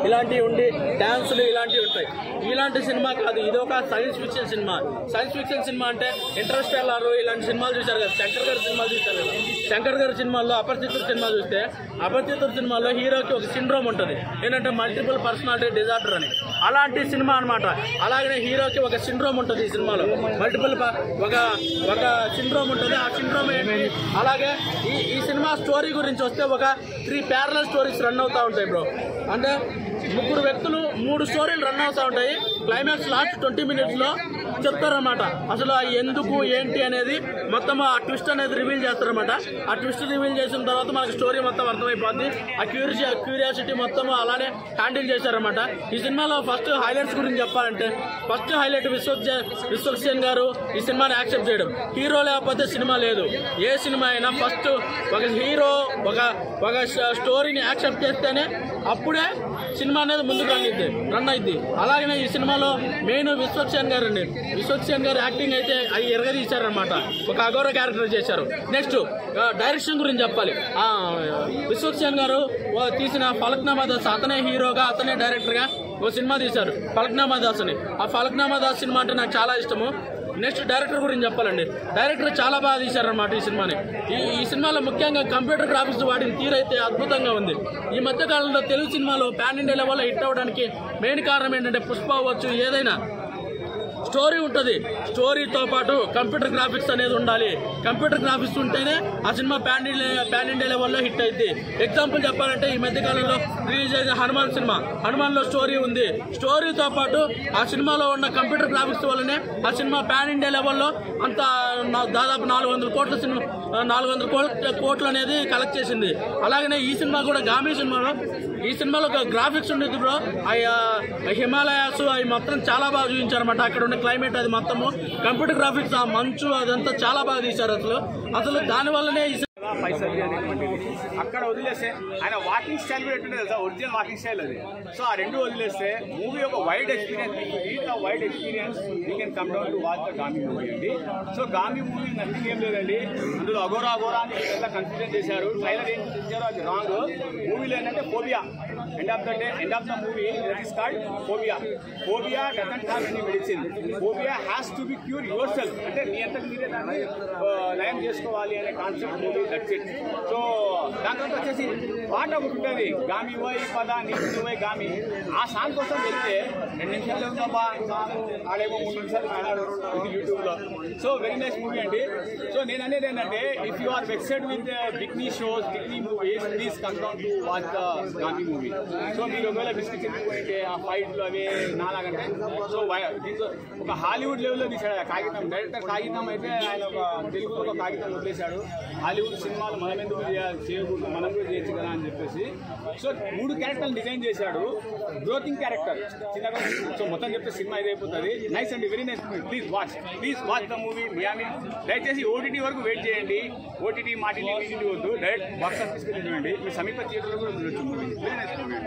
ఇలాంటివి ఉండి డ్యాన్సులు ఇలాంటివి ఉంటాయి. ఇలాంటి సినిమా కాదు, ఇది ఒక science fiction cinema. Science fiction cinema అంటే ఇంటర్స్టెల్లార్ ఇలాంటి సినిమాలు చూశారు కదా, శంకర్ గారి సినిమాలు చూశారు కదా. శంకర్ గారి సినిమాల్లో అపరిచితుడు సినిమా చూస్తే అపరిచితుడు సినిమాలో హీరోకి ఒక సిండ్రోమ్ ఉంటుంది, ఏంటంటే మల్టిపుల్ పర్సనాలిటీ డిజార్డర్ అని. అలాంటి సినిమా అనమాట. అలాగనే హీరోకి ఒక సిండ్రోమ్ ఉంటుంది ఈ సినిమాలో, మల్టిపుల్ ఒక సిండ్రోమ్ ఉంటుంది. ఆ సిండ్రోమ్ ఏంటి? అలాగే ఈ సినిమా స్టోరీ గురించి వస్తే ఒక 3 ప్యారలల్ స్టోరీస్ రన్ అవుతూ ఉంటాయి బ్రో. అంటే 3 వ్యక్తులు 3 స్టోరీలు రన్ అవుతూ ఉంటాయి. క్లైమాక్స్ లాస్ట్ 20 minutes లో చెప్తారనమాట. అసలు ఎందుకు ఏంటి అనేది మొత్తం ఆ ట్విస్ట్ అనేది రివీల్ చేస్తారనమాట. ఆ ట్విస్ట్ రివీల్ చేసిన తర్వాత మనకి స్టోరీ మొత్తం అర్థమైపోద్ది. ఆ క్యూరియాసిటీ మొత్తం అలానే హ్యాండిల్ చేశారనమాట. ఈ సినిమాలో ఫస్ట్ హైలైట్స్ గురించి చెప్పాలంటే, ఫస్ట్ హైలైట్ విశ్వక్సేన్ గారు ఈ సినిమాని యాక్సెప్ట్ చేయడం. హీరో లేకపోతే సినిమా లేదు. ఏ సినిమా అయినా ఫస్ట్ ఒక హీరో ఒక స్టోరీని యాక్సెప్ట్ చేస్తేనే అప్పుడే సినిమా అనేది ముందుకు రన్ అయింది. అలాగనే ఈ సినిమాలో మెయిన్ విశ్వక్సేన్ గారు అండి. విశ్వక్సేన్ గారు యాక్టింగ్ అయితే అవి ఎరగదీశారనమాట. ఒక అఘోర క్యారెక్టర్ చేశారు. నెక్స్ట్ డైరెక్షన్ గురించి చెప్పాలి. విశ్వక్సేన్ గారు తీసిన ఫలక్నామా దాస్, అతనే హీరోగా అతనే డైరెక్టర్గా ఒక సినిమా తీశారు, ఫలక్నామా దాస్ అని. ఆ ఫలక్నామా దాస్ సినిమా అంటే నాకు చాలా ఇష్టము. నెక్స్ట్ డైరెక్టర్ గురించి చెప్పాలండి. డైరెక్టర్ చాలా బాగా తీశారనమాట ఈ సినిమాని. ఈ సినిమాలో ముఖ్యంగా కంప్యూటర్ గ్రాఫిక్స్ వాడిన తీరైతే అద్భుతంగా ఉంది. ఈ మధ్య కాలంలో తెలుగు సినిమాలో పాన్ ఇండియా లెవెల్లో హిట్ అవ్వడానికి మెయిన్ కారణం ఏంటంటే పుష్ప అవ్వచ్చు, ఏదైనా స్టోరీ ఉంటుంది. స్టోరీతో పాటు కంప్యూటర్ గ్రాఫిక్స్ అనేది ఉండాలి. కంప్యూటర్ గ్రాఫిక్స్ ఉంటేనే ఆ సినిమా పాన్ ఇండియా లెవెల్లో హిట్ అయింది. ఎగ్జాంపుల్ చెప్పాలంటే ఈ మధ్య కాలంలో రిలీజ్ అయిన హనుమాన్ సినిమా, హనుమాన్లో స్టోరీ ఉంది. స్టోరీతో పాటు ఆ సినిమాలో ఉన్న కంప్యూటర్ గ్రాఫిక్స్ వల్లనే ఆ సినిమా పాన్ ఇండియా లెవెల్లో అంత దాదాపు 400 కోట్లు అనేది కలెక్ట్ చేసింది. అలాగనే ఈ సినిమా కూడా గామి సినిమాలో ఒక గ్రాఫిక్స్ ఉండేది బ్రో. హిమాలయాస్ అవి మొత్తం చాలా బాగా చూపించారన్నమాట. అక్కడ ఉన్న క్లైమేట్ అది మొత్తము కంప్యూటర్ గ్రాఫిక్స్, ఆ మంచు అదంతా చాలా బాగా తీశారు. అసలు దానివల్లనే పైసలు అనేటువంటిది అక్కడ వదిలేస్తే ఆయన వాకింగ్ స్టైల్ కూడా ఎట్టుండే తెలుసా, ఒరిజినల్ వాకింగ్ స్టైల్ అది. సో ఆ రెండు వదిలేస్తే మూవీ ఒక wide experience, wide experience you can come down to watch the Gaami movie అండి. సో గామి మూవీ నథింగ్ ఏం లేదండి. అందులో అఘోరా అని ఎలా కన్ఫ్యూజన్ చేశారు, ట్రైలర్ ఏం చేశారో అది రాంగ్. మూవీలో ఏంటంటే phobia, end of the movie that is called phobia. Phobia doesn't have any medicine. Phobia has to be cure your self. అంటే మీ అంతకు మీరే దాన్ని నయం చేసుకోవాలి అనే concept movie. That's it. So దాని తర్వాత వచ్చేసి పాట ఒకటి ఉంటుంది, గామి వై పద నీకు వై గామి. ఆ సాంగ్ కోసం వెళ్తే 2 నిమిషాలు ఉందబ్బా సాంగ్, ఆడేమో 3 నిమిషాలు యూట్యూబ్లో. సో వెరీ నైస్ మూవీ అండి. సో నేను అనేది ఏంటంటే, if you are vexed with bikini shows, bikini movies, please come down to watch the Gaami movie. So మీరు ఒకవేళ బిస్కెట్ చెప్పుకుంటే ఆ ఫైట్లు అవి నాలాగంటే, సో ఒక హాలీవుడ్ లెవెల్లో తీశాడు ఆ కాగితం. డైరెక్టర్ కాగితం అయితే ఆయన ఒక తెలుగులో ఒక కాగితం వదిలేశాడు. హాలీవుడ్ సినిమాలు మనం ఎందుకు చేయకూడదు, మనం కూడా చేయొచ్చు కదా అని చెప్పేసి. సో 3 క్యారెక్టర్లు డిజైన్ చేశాడు, గ్రోతింగ్ క్యారెక్టర్ చిన్నగా. సో మొత్తం చెప్తే సినిమా ఇదైపోతుంది. నైస్ అండి, very nice movie. Please watch the movie. దయచేసి ఓటీటీ వరకు వెయిట్ చేయండి. ఓటీటీ మాటిటీ వద్దు, డైరెక్ట్ బాక్స్ ఆఫీస్కి చూడండి. మీ సమీప థియేటర్లో కూడా చూడొచ్చు మూవీ. Very nice movie.